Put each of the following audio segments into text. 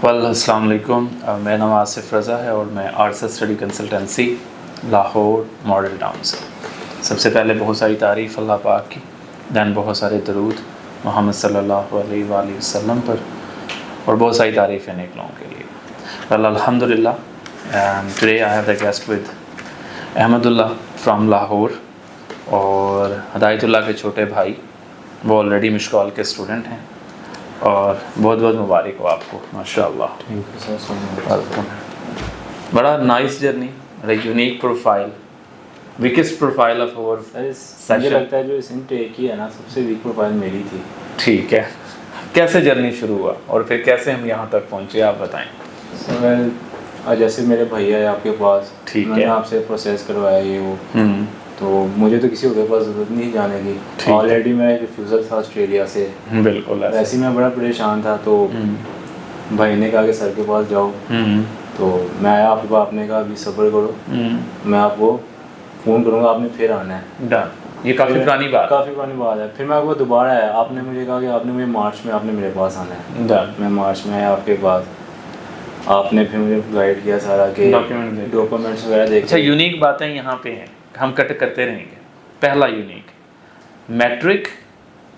अस्सलाम वालेकुम। मेरा नाम आसिफ रज़ा है और मैं arts study consultancy Lahore model town से। सबसे पहले बहुत सारी तारीफ़ अल्लाह पाक की, दैन बहुत सारे दरूद मोहम्मद सल्लल्लाहु अलैहि वसल्लम पर और बहुत सारी तारीफ़ें नेक लोगों के लिए। वेल अल्हम्दुलिल्लाह, today I have the guest with Ahmadullah from Lahore और हदायतुल्लाह के छोटे भाई, वो ऑलरेडी मिशकाल के स्टूडेंट हैं और बहुत बहुत मुबारक हो आपको माशाअल्लाह। वेलकम। बड़ा nice journey, unique profile, weakest profile of our मुझे लगता है जो इस इनटेक की है ना, सबसे वीक प्रोफाइल मेरी थी। ठीक है, कैसे जर्नी शुरू हुआ और फिर कैसे हम यहाँ तक पहुँचे, आप बताएं। जैसे मेरे भैया है आपके पास, ठीक है, मैंने आपसे प्रोसेस करवाया ये वो, तो मुझे तो किसी और के पास ज़रूरत नहीं जाने की। ऑलरेडी मैं रिफ्यूज़ल था ऑस्ट्रेलिया से, बिल्कुल वैसे ही मैं बड़ा परेशान था। तो भाई ने कहा कि सर के पास जाओ, तो मैं आया आपके पास। आपने कहा अभी सब्र करो, मैं आपको फ़ोन करूँगा, आपने फिर आना है। डन। ये काफ़ी पुरानी बात है। फिर मैं आपको दोबारा आया, आपने मुझे कहा कि आपने मुझे मार्च में आपने मेरे पास आना है। डन। मैं मार्च में आया आपके पास, आपने फिर मुझे गाइड किया सारा के डॉक्यूमेंट्स वगैरह देखे। अच्छा, यूनिक बातें यहाँ पे हैं, हम कट करते रहेंगे। पहला unique matric,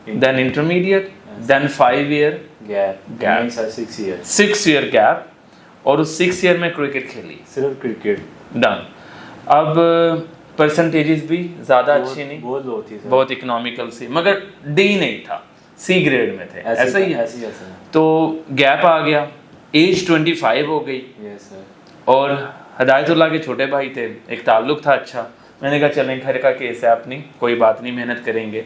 then intermediate, then 5 year gap 6 year gap, और उस 6 ईयर में क्रिकेट खेली, सिर्फ क्रिकेट। डन। अब परसेंटेजेस भी ज़्यादा अच्छी नहीं, बहुत लो थी, बहुत इकोनॉमिकल सी, मगर डी नहीं था, सी ग्रेड में थे, ऐसा ही है। तो गैप आ गया, एज 25 हो गई। और हदायतुल्लाह के छोटे भाई थे, एक ताल्लुक था अच्छा। मैंने कहा चलें, घर का केस है अपनी, कोई बात नहीं, मेहनत करेंगे।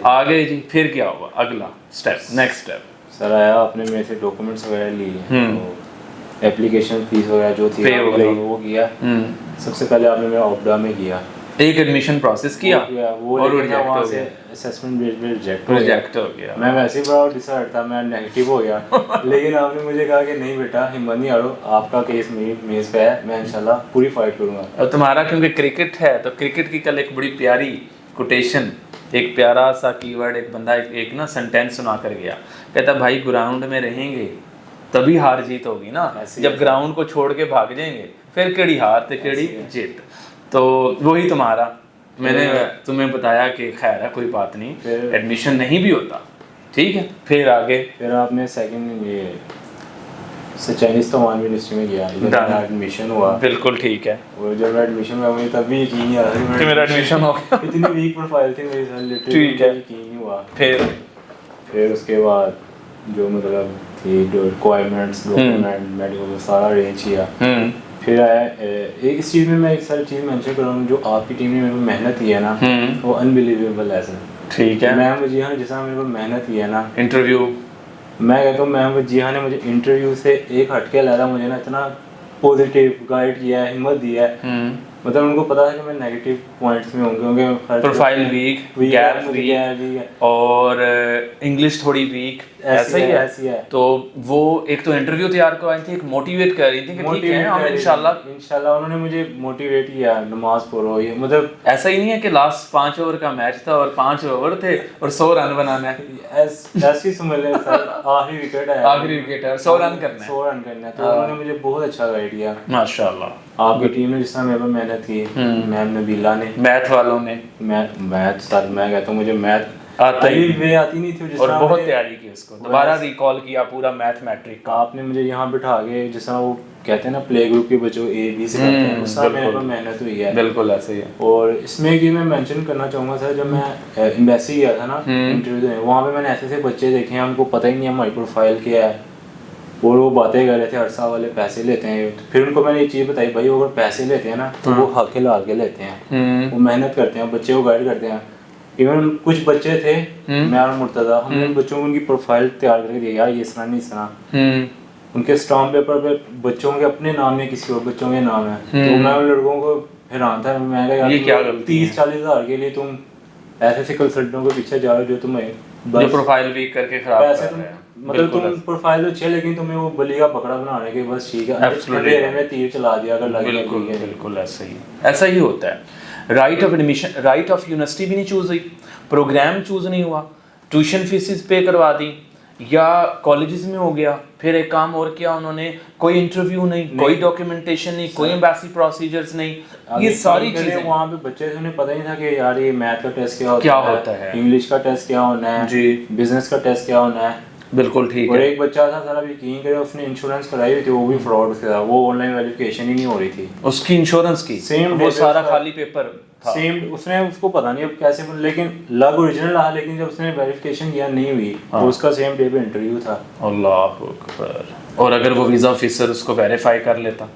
आ गए जी। फिर क्या हुआ अगला स्टेप, नेक्स्ट स्टेप? सर आया, आपने मेरे से डॉक्यूमेंट्स वगैरह लिए, तो एप्लीकेशन फीस वगैरह जो थी वो किया। सबसे पहले आपने मेरा ऑब्डा में किया, एक एडमिशन प्रोसेस किया, वो और रिजेक्ट हो गया, असेसमेंट बेस में रिजेक्ट हो गया। मैं वैसे ही बड़ा डिसहर्ट था, मैं नेगेटिव हो गया। लेकिन आपने मुझे कहा कि नहीं बेटा, हिम्मत नहीं हारो, आपका केस मेज पे है, मैं इंशाल्लाह पूरी फाइट करूंगा। और तुम्हारा क्योंकि क्रिकेट है, तो क्रिकेट की कल एक बड़ी प्यारी कोटेशन, एक प्यारा सा कीवर्ड, एक बंदा एक ना सेंटेंस सुना कर गया, कहता भाई ग्राउंड में रहेंगे तभी हार जीत होगी ना, जब ग्राउंड को छोड़ के भाग जाएंगे फिर केड़ी हार ते केड़ी जीत। तो वही तुम्हारा, मैंने तुम्हें बताया कि खैर है, कोई बात नहीं, एडमिशन नहीं भी होता, ठीक है। फिर आगे फिर आपने सेकंड ये चाइनीज तवान यूनिवर्सिटी में गया, मेरा एडमिशन हुआ। बिल्कुल ठीक है। और जब एडमिशन हुआ मुझे तभी यकीन नहीं आ रहा कि मेरा एडमिशन हो गया। इतनी वीक प्रोफाइल थी मेरी सर, लिटरली ठीक है, यकीन नहीं हुआ। फिर उसके बाद जो मतलब थी रिक्वायरमेंट्स, डॉक्यूमेंट, मेडिकल सारा अरेंज किया। फिर आया एक इस चीज़ में मैं एक सारी चीज़ मेंशन करूँगा, जो आपकी टीम ने मेरे को मेहनत की है ना, वो अनबिलीवेबल है सर। ठीक है। मैम वजीहा ने जितना मेरे को मेहनत की है ना, इंटरव्यू, मैं कहता हूँ मैम वजीहा ने मुझे इंटरव्यू से एक हटके अलग मुझे ना इतना पॉजिटिव गाइड किया है, हिम्मत दिया है। मतलब उनको पता है कि मैं नेगेटिव पॉइंट्स में होंगे, प्रोफाइल वीक, गैप वीक और इंग्लिश थोड़ी वीक, ऐसा ही है। तो वो एक तो इंटरव्यू तैयार करवाई थी, एक मोटिवेट कर रही थी कि ठीक है हम इंशाल्लाह उन्होंने मुझे मोटिवेट किया, नमाज पढ़ो, ये मतलब ऐसा ही नहीं है कि लास्ट 5 ओवर का मैच था और 5 ओवर थे और 100 रन बनाना है, ऐसी समझ लें सर। आखिरी विकेट है, 100 रन करना है। तो उन्होंने मुझे बहुत अच्छा गाइड किया माशाल्लाह। आपकी टीम ने जिस तरह मेरे पर मेहनत की, मैम नबीला ने, मैथ वालों ने, मैथ सर मैं कहता हूँ मुझे मैथ आती नहीं थी, और बहुत तैयारी की, उसको दोबारा रिकॉल किया पूरा मैथमेटिक का। आपने मुझे यहाँ बिठा के, जैसा वो कहते हैं ना प्ले ग्रुप के बच्चों A B से करते हैं, उसका मेरे पर मेहनत हुई है। बिल्कुल ऐसे ही है। और इसमें कि मैं मेंशन करना चाहूँगा सर, जब मैं एम्बेसी गया था ना इंटरव्यू देने, वहाँ पे मैंने ऐसे बच्चे देखे हैं, उनको पता ही नहीं है हमारी प्रोफाइल क्या है, और वो बातें कर रहे थे हर साल वाले पैसे लेते हैं। फिर उनको मैंने ये चीज़ बताई, भाई अगर पैसे लेते हैं ना तो वो हक ला के लेते हैं, वो मेहनत करते हैं, बच्चे को गाइड करते हैं। इवन कुछ बच्चे थे, मैं और मुर्तज़ा, हमने बच्चों को उनकी प्रोफाइल तैयार करके दिया, यार ये इस तरह नहीं इस तरह। उनके स्टाम्प पेपर पे बच्चों के अपने नाम है, किसी और बच्चों के नाम है। तो मैं उन लड़कों को हैरान था, मैं कहा यार 30-40 हज़ार के लिए तुम ऐसे कंसल्टेंटों के पीछे जा रहे हो जो तुम्हें जो प्रोफाइल वीक करके खराब कर रहे हैं। मतलब तुम प्रोफाइल तो अच्छी, लेकिन तुम्हें वो बलि का बकरा बनाने के बस ठीक है, अंधेरे में तीर चला दिया अगर लग गया। बिल्कुल ऐसा ही होता है। Right of admission, right of university भी नहीं चूज हुई, प्रोग्राम चूज नहीं हुआ, ट्यूशन फीसिस पे करवा दी, या कॉलेजेस में हो गया। फिर एक काम और किया उन्होंने, कोई इंटरव्यू नहीं, कोई डॉक्यूमेंटेशन नहीं, कोई एम्बेसी प्रोसीजर्स नहीं, ये सारी चीजें। वहाँ पे बच्चे उन्हें पता ही था कि यार ये मैथ का टेस्ट क्या होता है, इंग्लिश का टेस्ट क्या होना है जी, बिजनेस का टेस्ट क्या होना है। बिल्कुल ठीक और है। एक बच्चा था, सारा यकीन करे, उसने इंश्योरेंस कराई हुई थी, वो भी फ्रॉड था, वो ऑनलाइन वेरिफिकेशन ही नहीं हो रही थी उसकी इंश्योरेंस की, सेम वो सारा खाली पेपर था। सेम उसने, उसको पता नहीं अब कैसे, लेकिन लग ओरिजिनल रहा, लेकिन जब उसने वेरिफिकेशन किया नहीं हुई तो उसका सेम डे पे इंटरव्यू था। अल्लाह अकबर। और अगर वो वीजा ऑफिसर उसको वेरीफाई कर लेता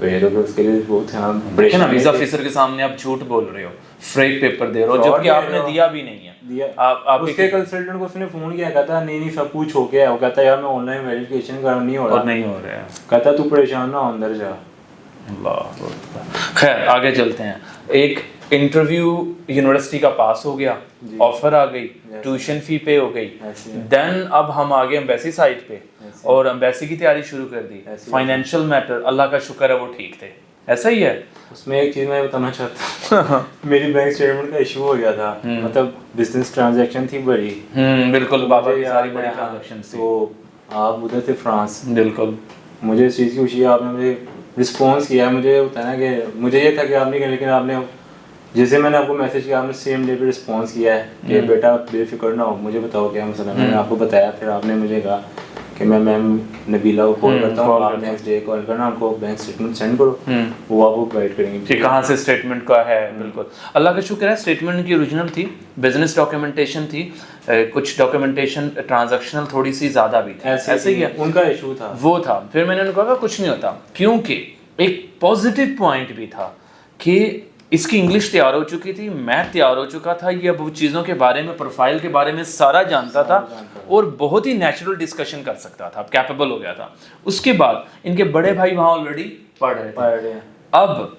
तो ये तो उसके लिए बहुत है ना, वीजा ऑफिसर के सामने आप झूठ बोल रहे हो, फेक पेपर दे रहे हो, जबकि आपने दिया भी नहीं है। आप उसके कंसल्टेंट को उसने फोन किया, कहता नहीं सब कुछ हो गया है, वो कहता यार मैं ऑनलाइन वेरिफिकेशन कर नहीं हो रहा, और नहीं हो रहा है, कहता तू परेशान ना हो, अंदर जा। अल्लाह। खैर आगे चलते हैं। एक इंटरव्यू यूनिवर्सिटी का पास हो गया, ऑफर आ गई, ट्यूशन फी पे हो गई, देन अब हम आ गए एम्बेसी साइट पे और एम्बेसी की तैयारी शुरू कर दी। फाइनेंशियल मैटर अल्लाह का शुक्र है वो ठीक थे, ऐसा ही है। उसमें एक चीज मैं बताना चाहता हूँ मेरी बैंक स्टेटमेंट का इशू हो गया था, मतलब बिजनेस ट्रांजैक्शन थी बड़ी, बिल्कुल बाबा की सारी बड़ी ट्रांजैक्शन थी। तो आप उधर थे फ्रांस, बिल्कुल मुझे इस चीज़ की खुशी है, आपने मुझे रिस्पॉन्स किया। मुझे होता है ना कि मुझे ये था कि आपने किया, लेकिन आपने जैसे मैंने आपको मैसेज किया, आपने सेम डे पे रिस्पॉन्स किया है कि बेटा बेफिक्र ना हो, मुझे बताओ क्या मसला। मैंने आपको बताया, फिर आपने मुझे कहा कि मैं मैम नबीला को कॉल करता हूँ, आप नेक्स्ट डे कॉल करना, हमको बैंक स्टेटमेंट सेंड करो, वो आपको गाइड करेंगे कि कहाँ से स्टेटमेंट का है। बिल्कुल अल्लाह का शुक्र है, स्टेटमेंट की ओरिजिनल थी, बिजनेस डॉक्यूमेंटेशन थी, कुछ डॉक्यूमेंटेशन ट्रांजैक्शनल थोड़ी सी ज़्यादा भी थी, ऐसे ही है, उनका इशू था, वो था। फिर मैंने उनको कहा कुछ नहीं होता, क्योंकि एक पॉजिटिव पॉइंट भी था कि इसकी इंग्लिश तैयार हो चुकी थी, मैथ तैयार हो चुका था, ये अब चीज़ों के बारे में, प्रोफाइल के बारे में सारा जानता था और बहुत ही नेचुरल डिस्कशन कर सकता था, कैपेबल हो गया था। उसके बाद इनके बड़े भाई वहाँ ऑलरेडी पढ़ रहे थे। अब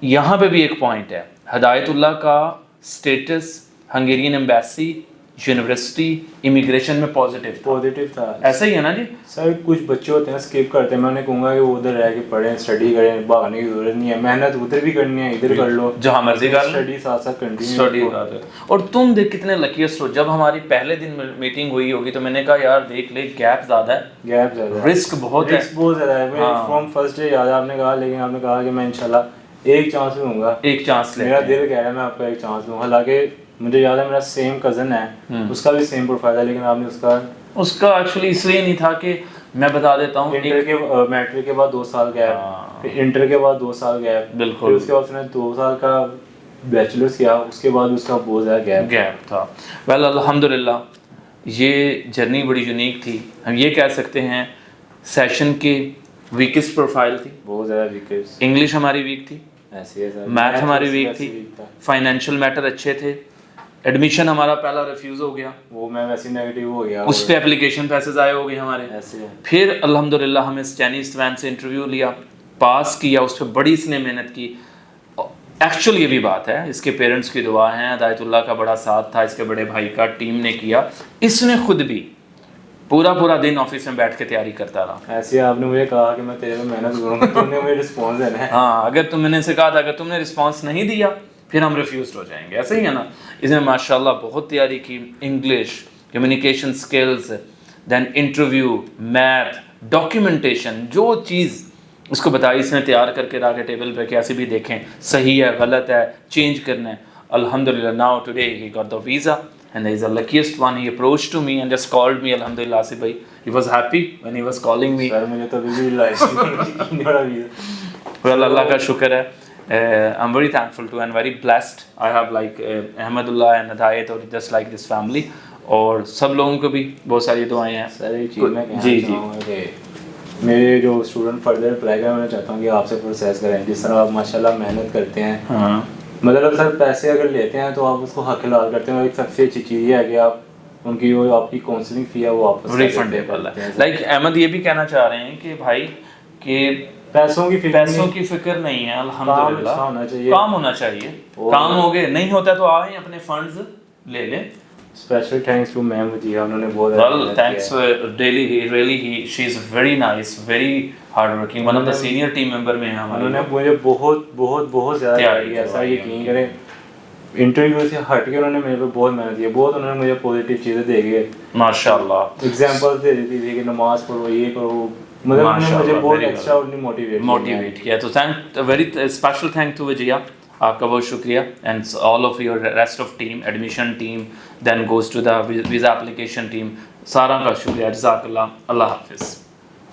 यहाँ पे भी एक पॉइंट है, हिदायतुल्लाह का status Hungarian embassy, university, immigration में पॉजिटिव था। ऐसा ही है ना जी सर? कुछ बच्चे होते हैं स्किप करते हैं, मैं उन्हें कहूँगा कि वो उधर रह के पढ़ें, स्टडी करें, भागने की जरूरत नहीं है, मेहनत उधर भी करनी है, इधर कर लो, जहाँ मर्जी कर लो, स्टडी साथ साथ कंटिन्यू स्टडी कर लो। और तुम देख कितने लकीस्ट हो, जब हमारी पहले दिन मीटिंग हुई होगी तो मैंने कहा यार देख ले गैप ज़्यादा है, रिस्क बहुत ज़्यादा है। फ्रॉम फर्स्ट डे याद आपने कहा, लेकिन आपने कहा कि मैं इंशाल्लाह एक चांस दूंगा, एक चांस मेरा दिल कह रहा है मैं आपको एक चांस दूंगा। हालांकि मुझे याद है मेरा सेम कज़न है, उसका भी सेम प्रोफाइल है, लेकिन आपने उसका एक्चुअली इसलिए नहीं था कि मैं बता देता हूँ, इंटर के मैट्रिक के बाद 2 साल गैप, फिर इंटर के बाद 2 साल गैप, बिल्कुल, फिर उसके बाद उसने 2 साल का बैचलर्स किया, उसके बाद उसका बहुत ज़्यादा गैप था। वेल अल्हम्दुलिल्लाह ये जर्नी बड़ी यूनिक थी, हम ये कह सकते हैं सेशन के वीकेस्ट प्रोफाइल थी, बहुत ज़्यादा वीकेस्ट। इंग्लिश हमारी वीक थी, मैथ हमारी वीक थी, फाइनेंशियल मैटर अच्छे थे, एडमिशन हमारा पहला रिफ्यूज़ हो गया, वो मैं वैसे नेगेटिव हो गया, उस पे एप्लीकेशन पैसे ज़ाये हो गए हमारे ऐसे। फिर अल्हम्दुलिल्लाह हमें चाइनीज़ वैन से इंटरव्यू लिया, पास किया, उस पर बड़ी इसने मेहनत की। एक्चुअल ये भी बात है, इसके पेरेंट्स की दुआ है, हिदायतुल्लाह का बड़ा साथ था, इसके बड़े भाई का, टीम ने किया, इसने खुद भी पूरा दिन ऑफिस में बैठ के तैयारी करता रहा। ऐसे आपने मुझे कहा कि मैं तेरे में मेहनत करूँगा, तुमने मुझे रिस्पॉन्स देना है। हाँ, अगर मैंने से कहा था अगर तुमने रिस्पॉन्स नहीं दिया फिर हम रिफ्यूज हो जाएंगे, ऐसे ही है ना। इसने माशाल्लाह बहुत तैयारी की, English, communication skills, then interview, math, documentation, जो चीज़ उसको बताई इसने तैयार करके रखा टेबल पे, कैसे भी देखें सही है गलत है चेंज करना है। अल्हम्दुलिल्लाह now today he got the visa and he is the luckiest one. He approached to me and just called me. Alhamdulillah Asif bhai, he was happy when he was calling me. Sir, मुझे तो अभी भी realise well Allah का शुक्र है, I'm very thankful to and very blessed. I have like Ahmadullah and Hidayat or just like this family, और सब लोगों को भी बहुत सारी दुआएं हैं। सर एक चीज़ मैं कहना चाहूँगा कि मेरे जो स्टूडेंट फर्दर अप्लाई करें, मैं चाहता हूँ कि आपसे प्रोसेस करें, जिस तरह आप माशाल्लाह मेहनत करते हैं। हाँ, मतलब सर पैसे अगर लेते हैं तो आप उसको हक हलाल करते हैं, और एक सबसे अच्छी चीज़ ये है कि आप उनकी जो आपकी काउंसलिंग फ़ी है वो वापस रिफंडेबल है। लाइक अहमद ये भी कहना चाह रहे हैं कि भाई कि पैसों की फिक्र नहीं है, अल्हम्दुलिल्लाह काम होना चाहिए, काम हो गए, नहीं होता तो आए अपने फंड्स ले लें। Special thanks to ma'am Wajiha, उन्होंने बहुत well thanks really she is very nice, very hard working, one of the senior team member में है हमारे। उन्होंने मुझे बहुत ज़्यादा तैयारी किया, ऐसा यकीन करें इंटरव्यू से हट के उन्होंने मेरे पे बहुत मेहनत की, बहुत उन्होंने मुझे पॉजिटिव चीज़ें दे के माशाल्लाह एग्जांपल्स दे देती थी कि नमाज पढ़ो, ये करो, मतलब उन्होंने मुझे माशाल्लाह, बहुत very extra well. Motivate motivate किया। तो thank very special thank to Vijaya, आपका बहुत शुक्रिया and all of your rest of team, admission team, then goes to the visa application team, सारा का शुक्रिया, जज़ाकल्लाह, अल्लाह हाफिज़।